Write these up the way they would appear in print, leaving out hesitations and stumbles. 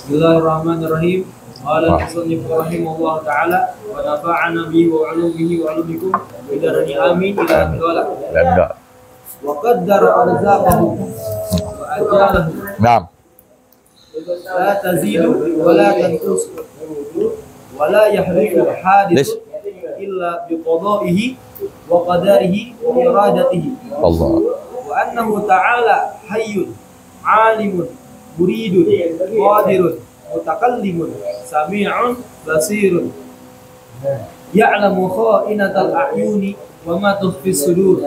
Bismillahirrahmanirrahim. Qala al-musannif rahimahullah ta'ala wa nafa'ana bihi wa 'ulumihi wa 'ulumikum bidarani amin ila qala. Wa qaddara arzaqahu wa ajalahu. Naam. La tazidu wa la tanqus wa la yahrifu hadith illa bi qada'ihi wa qadarihi wa iradatihi. Allah. Wa annahu ta'ala hayyun 'alimun muridun qadirun mutakallimun sami'un basirun ya'lamu kha'inatal a'yuni wa ma tukhfi sudur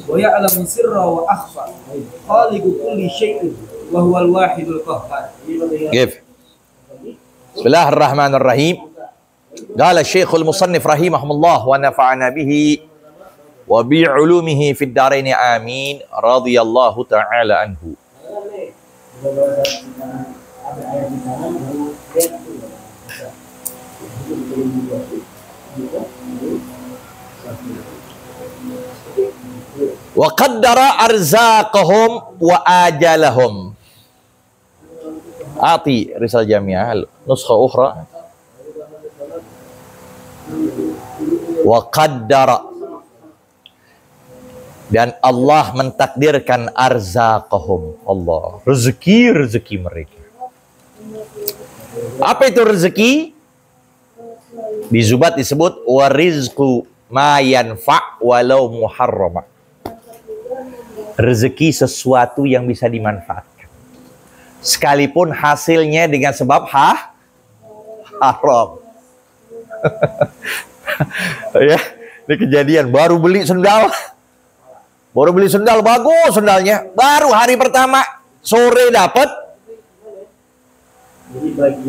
wa ya'lamu sirra wa akhfa khaliqu kulli syai'in wa huwal wahidul qahhar. Bismillahirrahmanirrahim. Qala Syekhul Musannif rahimahullah wa nafa'ana bihi wa bi'ulumihi fid dharain amin radhiyallahu ta'ala anhu. Wa qaddara arzaqahum wa ajalahum. Ati risal jami'ah nuskha ukhra. Wa qaddara, dan Allah mentakdirkan arzaqahum, Allah, rezeki mereka. Apa itu rezeki? Di Zubat disebut warizqu ma yanfa' walau muharrama. Rezeki sesuatu yang bisa dimanfaatkan, sekalipun hasilnya dengan sebab haram. Ya, ini kejadian baru beli sendal. Bagus sendalnya. Baru hari pertama sore dapat.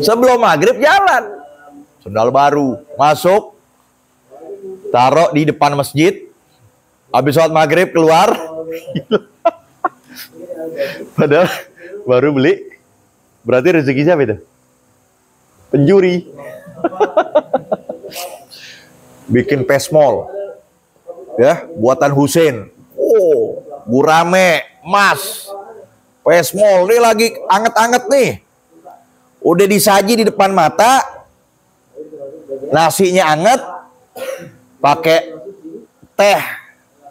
Sebelum maghrib jalan. Sendal baru masuk, taruh di depan masjid. Habis sholat maghrib keluar. Padahal baru beli. Berarti rezeki siapa itu? Pencuri. Bikin pesmol. Ya, buatan Husein. Oh, gurame, emas, pesmol, ini lagi anget-anget nih. Udah disaji di depan mata, nasinya anget, pakai teh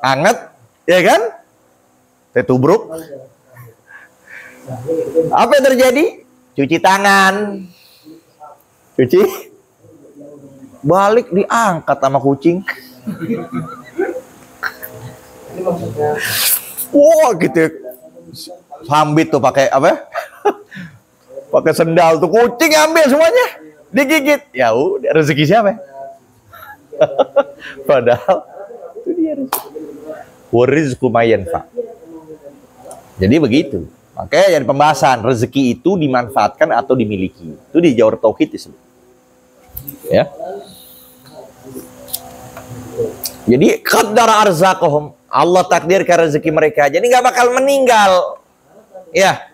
anget, ya kan? Teh tubruk. Apa yang terjadi? Cuci tangan. Balik diangkat sama kucing. Wah, gitu. Sambit tuh pakai apa? Pakai sendal tuh, kucing ambil semuanya, digigit. Ya udah, rezeki siapa? Padahal itu dia rezeki. Warizqu mayanfa. Jadi begitu. Makanya jadi pembahasan rezeki itu dimanfaatkan atau dimiliki. Itu di Jawhar Tauhid disebut. Ya. Jadi qaddara arzaqahum, Allah takdirkan rezeki mereka. Jadi nggak bakal meninggal. Ya.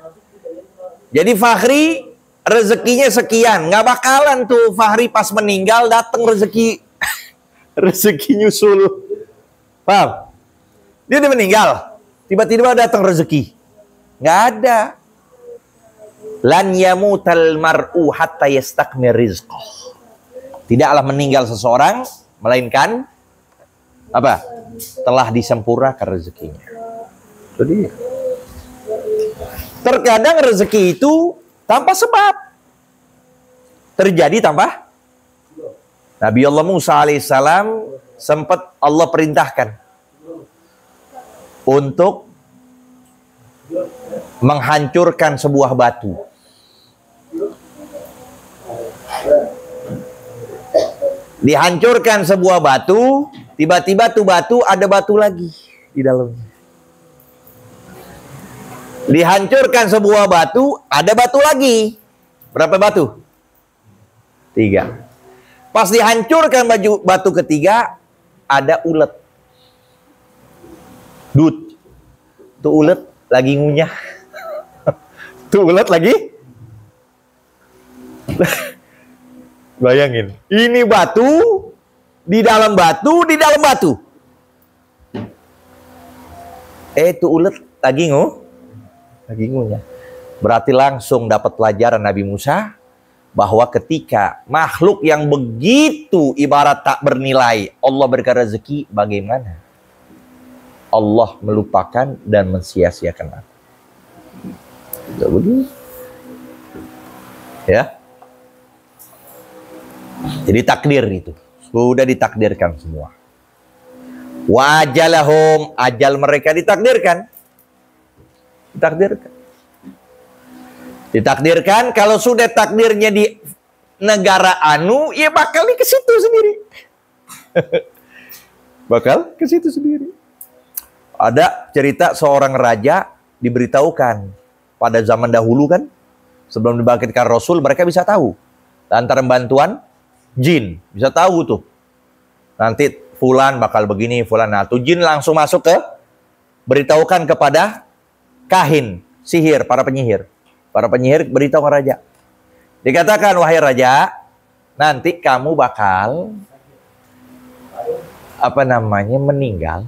Jadi Fahri rezekinya sekian, nggak bakalan tuh Fahri pas meninggal datang rezeki nyusul. Paham? Dia udah meninggal, tiba-tiba datang rezeki. Nggak ada. Lan yamutal mar'u hatta yastakmir rizqah. Tidaklah meninggal seseorang melainkan apa? Telah disempurnakan rezekinya. Jadi terkadang rezeki itu tanpa sebab terjadi tanpa. Nabi Allah Musa alaihissalam sempat Allah perintahkan untuk menghancurkan sebuah batu. Dihancurkan sebuah batu, tiba-tiba tuh batu ada batu lagi di dalamnya. Dihancurkan sebuah batu, ada batu lagi. Berapa batu? 3. Pas dihancurkan batu ketiga, ada ulet. Dut. Tuh ulet lagi ngunyah. Tuh ulet lagi. Bayangin, ini batu, di dalam batu, di dalam batu. Tuh ulet lagi ngunyah. Berarti langsung dapat pelajaran Nabi Musa bahwa ketika makhluk yang begitu ibarat tak bernilai Allah berikan rezeki, bagaimana Allah melupakan dan mensia-siakan aku? Tidak begitu. Ya. Jadi takdir itu sudah ditakdirkan semua. Wajalahum, ajal mereka ditakdirkan. Ditakdirkan kalau sudah takdirnya di negara anu, ya bakal ke situ sendiri. Bakal ke situ sendiri. Ada cerita seorang raja diberitahukan pada zaman dahulu kan, sebelum dibangkitkan Rasul, mereka bisa tahu. Antara bantuan jin, bisa tahu tuh. Nanti fulan bakal begini, fulan. Nah, tuh jin langsung masuk ke, beritahukan kepada kahin, sihir, para penyihir. Para penyihir beritahu ke raja. Dikatakan, wahai raja, nanti kamu bakal meninggal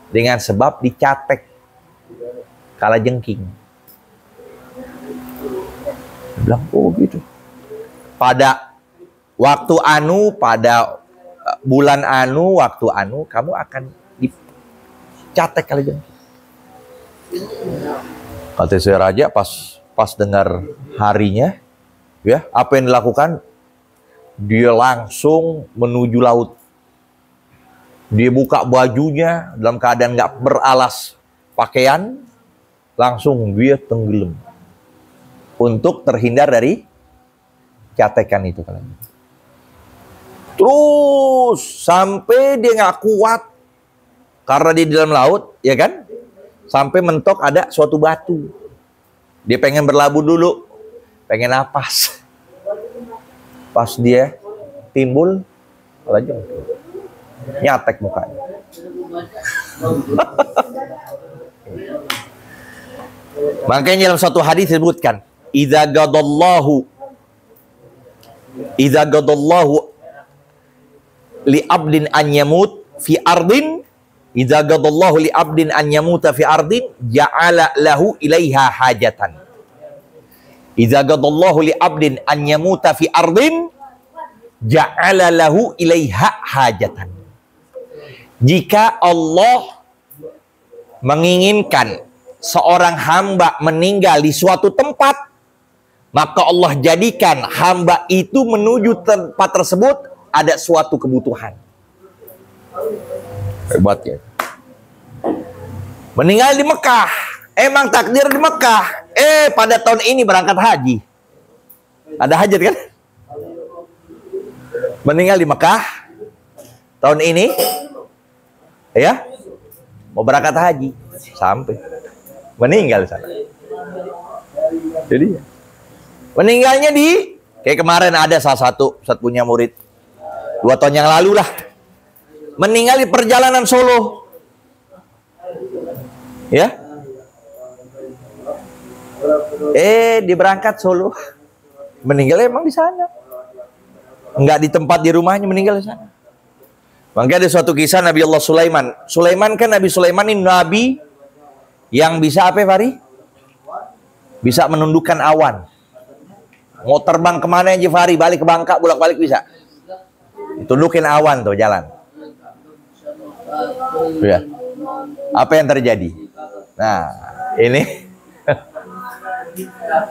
dengan sebab dicatek kala jengking. Bilang, oh gitu. Pada waktu anu, pada bulan anu, waktu anu, kamu akan dicatek kala jengking. Kata si raja pas dengar harinya, ya, apa yang dilakukan? Dia langsung menuju laut. Dia buka bajunya dalam keadaan nggak beralas pakaian, langsung dia tenggelam untuk terhindar dari catekan itu. Terus sampai dia nggak kuat karena di dalam laut, ya kan? Sampai mentok ada suatu batu. Dia pengen berlabuh dulu, pengen napas. Pas dia timbul, aja nyatek mukanya. Makanya dalam satu hadis disebutkan, idza gadallahu li abdin an yamut fi ardin, idza gadallahu li abdin an yamuta fi ardin, ja'ala lahu ilaiha hajatan. Idza gadallahu li abdin an yamuta fi ardin, ja'ala lahu ilaiha hajatan. Jika Allah menginginkan seorang hamba meninggal di suatu tempat, maka Allah jadikan hamba itu menuju tempat tersebut ada suatu kebutuhan. Hebat ya. Meninggal di Mekah, emang takdir di Mekah. Pada tahun ini berangkat haji. Ada hajat kan? Meninggal di Mekah tahun ini, ya, mau berangkat haji, sampai meninggal di sana. Jadi meninggalnya di, kayak kemarin ada salah satu Ustaz punya murid 2 tahun yang lalu lah, meninggal di perjalanan Solo, ya. Dia berangkat Solo, meninggal emang di sana, nggak di tempat di rumahnya, meninggal di sana. Makanya ada suatu kisah Nabi Allah Sulaiman. Sulaiman kan, Nabi Sulaiman ini nabi yang bisa apa, Fari? Bisa menundukkan awan. Mau terbang kemana aja, Fari, balik ke Bangka, bolak-balik bisa. Tundukin awan tuh jalan. Ya. Apa yang terjadi? Nah, ini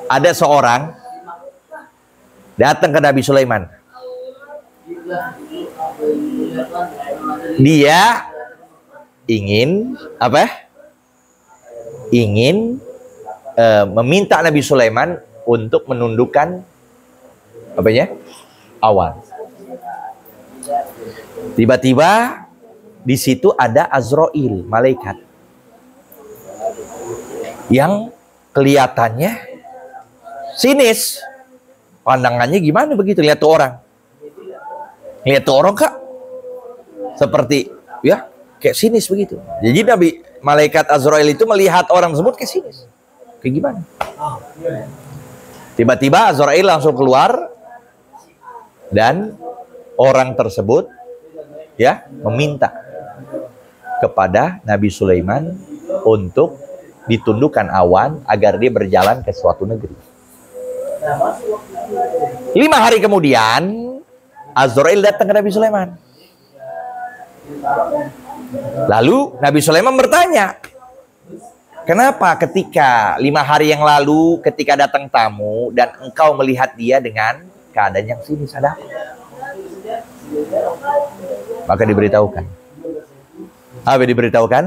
ada seorang datang ke Nabi Sulaiman. Dia ingin apa? Ingin meminta Nabi Sulaiman untuk menundukkan apanya? Awan. Tiba-tiba di situ ada Azrail, malaikat yang kelihatannya sinis. Pandangannya gimana begitu lihat tuh orang? Lihat tuh orang, Kak, seperti ya kayak sinis begitu. Jadi malaikat Azrail itu melihat orang tersebut kayak sinis. Kayak gimana? Tiba-tiba Azrail langsung keluar dan orang tersebut ya meminta kepada Nabi Sulaiman untuk ditundukkan awan agar dia berjalan ke suatu negeri. 5 hari kemudian Azrail datang ke Nabi Sulaiman. Lalu Nabi Sulaiman bertanya, kenapa ketika 5 hari yang lalu ketika datang tamu dan engkau melihat dia dengan keadaan yang sini sadar? Maka diberitahukan. Apa diberitahukan?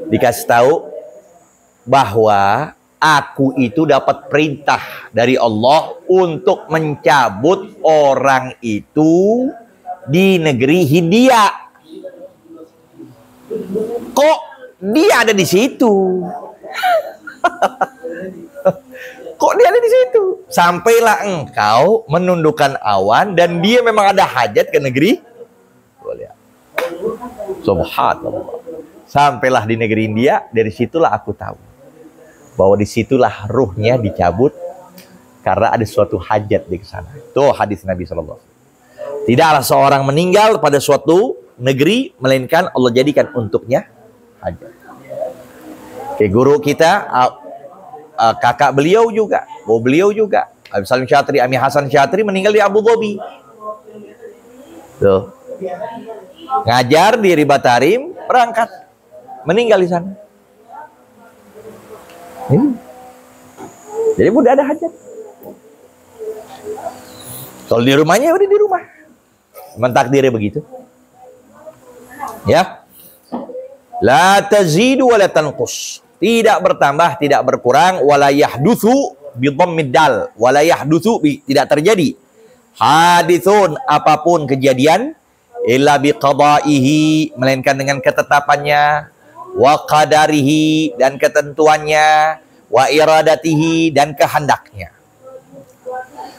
Dikasih tahu bahwa aku itu dapat perintah dari Allah untuk mencabut orang itu di negeri Hindia. Kok dia ada di situ? Kok dia ada di situ? Sampailah engkau menundukkan awan dan dia memang ada hajat ke negeri. Subhanallah. Sampailah di negeri India, dari situlah aku tahu bahwa disitulah ruhnya dicabut karena ada suatu hajat di sana. Itu hadis Nabi SAW. Tidaklah seorang meninggal pada suatu negeri melainkan Allah jadikan untuknya hajat. Oke, guru kita, kakak beliau juga, beliau juga, Abi Salim Syatri, Ami Hasan Syatri meninggal di Abu Dhabi. Tuh. Ngajar di Ribatarim, berangkat, meninggal di sana. Jadi udah ada hajat. Kalau di rumahnya udah di rumah. Mentakdirnya begitu. Ya. La tazidu wa la tanqus. Tidak bertambah, tidak berkurang. Wala yahdutsu bi dhammid dal. Wala yahdutsu tidak terjadi. Hadithun apapun kejadian illa bi qada'ihi melainkan dengan ketetapannya, wa qadarihi dan ketentuannya, wa iradatihi dan kehendaknya.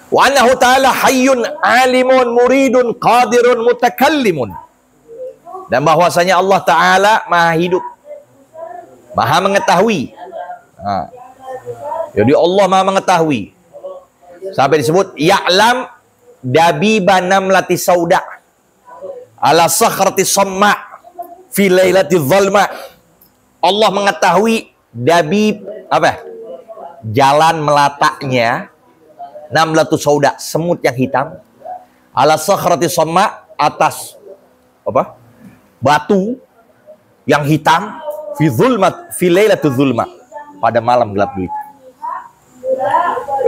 Wa annahu ta'ala hayyun alimun muridun qadirun mutakallimun. Dan bahwasanya Allah Ta'ala maha hidup, maha mengetahui. Jadi Allah maha mengetahui. Sampai disebut ya'lam dabiba namlati sauda ala sakhrati samma fi lailati dhalma. Allah mengetahui dabib apa? Jalan melataknya namlatu sauda, semut yang hitam, ala sakhrati samma, atas apa? Batu yang hitam, fi zulmat fi lailati zulma, pada malam gelap gulita.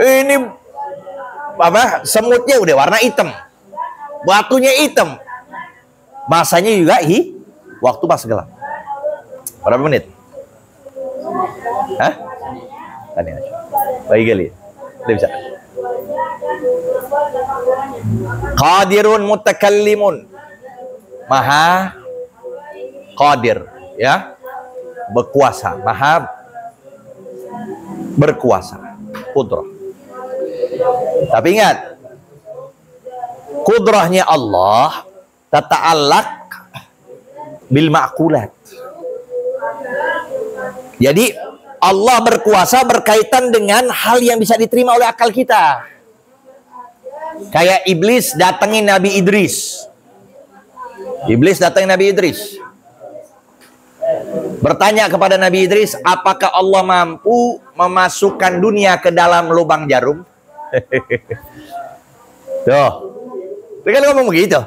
Ini apa? Semutnya udah warna hitam, batunya hitam, masanya juga waktu pas gelap. Berapa menit? Hah? Tanya aja. Bagi kali. Tidak bisa. Qadirun mutakallimun. Maha qadir, ya. Berkuasa, maha berkuasa. Qudrah. Tapi ingat, qudrahnya Allah tata'allaq bil ma'qulat. Jadi Allah berkuasa berkaitan dengan hal yang bisa diterima oleh akal kita. Kayak iblis datangin Nabi Idris. Iblis datangin Nabi Idris. Bertanya kepada Nabi Idris, apakah Allah mampu memasukkan dunia ke dalam lubang jarum? Tuh. Dia kan ngomong begitu.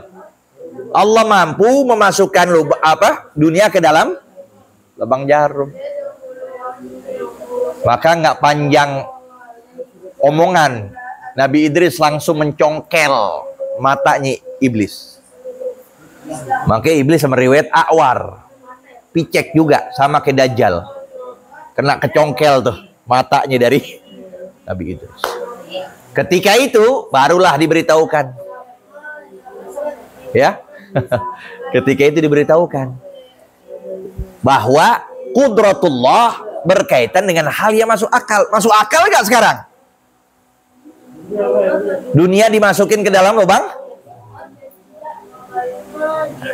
Allah mampu memasukkan dunia ke dalam lubang jarum. Maka nggak panjang omongan, Nabi Idris langsung mencongkel matanya iblis. Maka iblis sama riwayat A'war, picek juga sama kayak Dajjal, kena kecongkel tuh matanya dari Nabi Idris. Ketika itu barulah diberitahukan, ya. Ketika itu diberitahukan bahwa qudratullah berkaitan dengan hal yang masuk akal. Masuk akal nggak sekarang? Dunia dimasukin ke dalam lubang?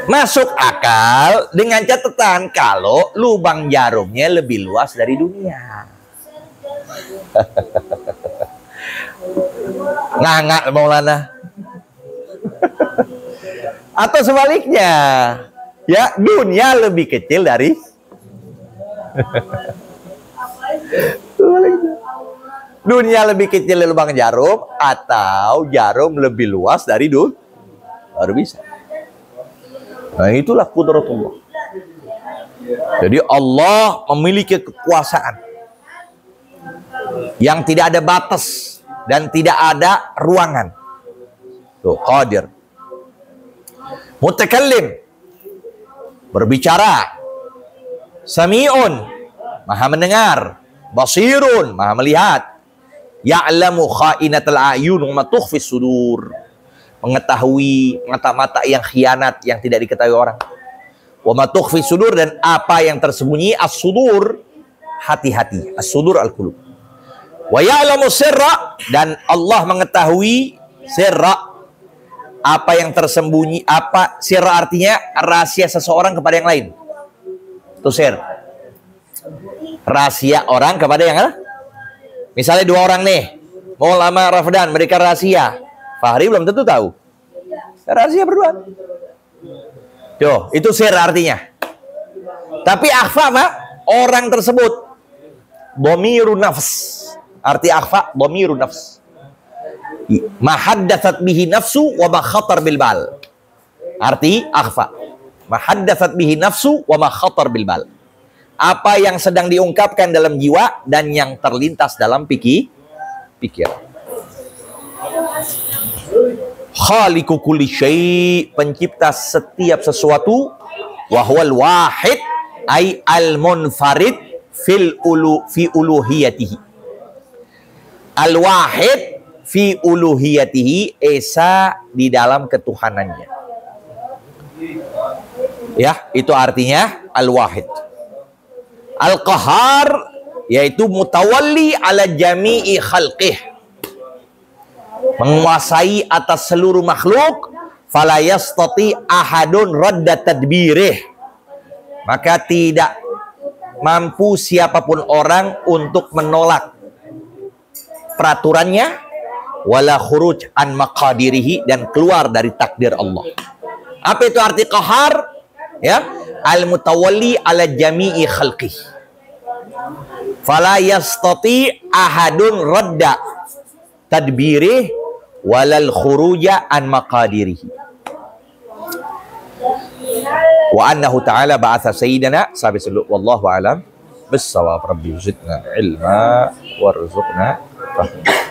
Masuk akal dengan catatan kalau lubang jarumnya lebih luas dari dunia. Ngangak Maulana. Atau sebaliknya, ya, dunia lebih kecil dari Dunia lebih kecil dari lubang jarum atau jarum lebih luas dari dunia, baru bisa. Nah, itulah qudratullah. Jadi Allah memiliki kekuasaan yang tidak ada batas dan tidak ada ruangan. Tuh, qadir. Mutakallim, berbicara. Sami'un, maha mendengar. Basirun, maha melihat. Ya'lamu kha'inatal a'yun wa ma tukhfis sudur, mengetahui mata-mata yang khianat yang tidak diketahui orang. Wa ma tukhfis sudur, dan apa yang tersembunyi. As-sudur, hati-hati. As-sudur al-qulub. Wa ya'lamu sirra, dan Allah mengetahui sirra, apa yang tersembunyi. Apa sirra artinya? Rahasia seseorang kepada yang lain. Itu sir. Rahasia orang kepada yang lain. Misalnya dua orang nih mau lama Rafdan, mereka rahasia. Fahri belum tentu tahu. Rahasia berdua. Tuh, itu sir artinya. Tapi akhfa, Pak, orang tersebut dhamirun nafs. Arti akhfa dhamirun nafs. Ma haddatsat bihi nafsu wa ma khatar bil bal. Arti akhfa. Ma haddatsat bihi nafsu wa ma khatar bil bal. Apa yang sedang diungkapkan dalam jiwa dan yang terlintas dalam pikiran. Khaliqu kulli syai', pencipta setiap sesuatu. Wa huwal wahid, ay al munfarid fi uluhiyatihi. Al wahid fi uluhiyatihi, esa di dalam ketuhanannya. Ya, itu artinya al wahid. Al-Qahar, yaitu mutawalli ala jami'i khalqih, menguasai atas seluruh makhluk. Fala yastati ahadun radda tadbirih, maka tidak mampu siapapun orang untuk menolak peraturannya. Wala khuruj an maqadirihi, dan keluar dari takdir Allah. Apa itu arti qahar? Ya, al-mutawalli ala jami'i khalqih. Fala yastati ahadun radda tadbirih walal khuruja an maqadirihi. Wa annahu ta'ala ba'atha sayyidana sabi sallu wallahu alam bis-shawab. Rabbi zidna ilma warzuqna fahma.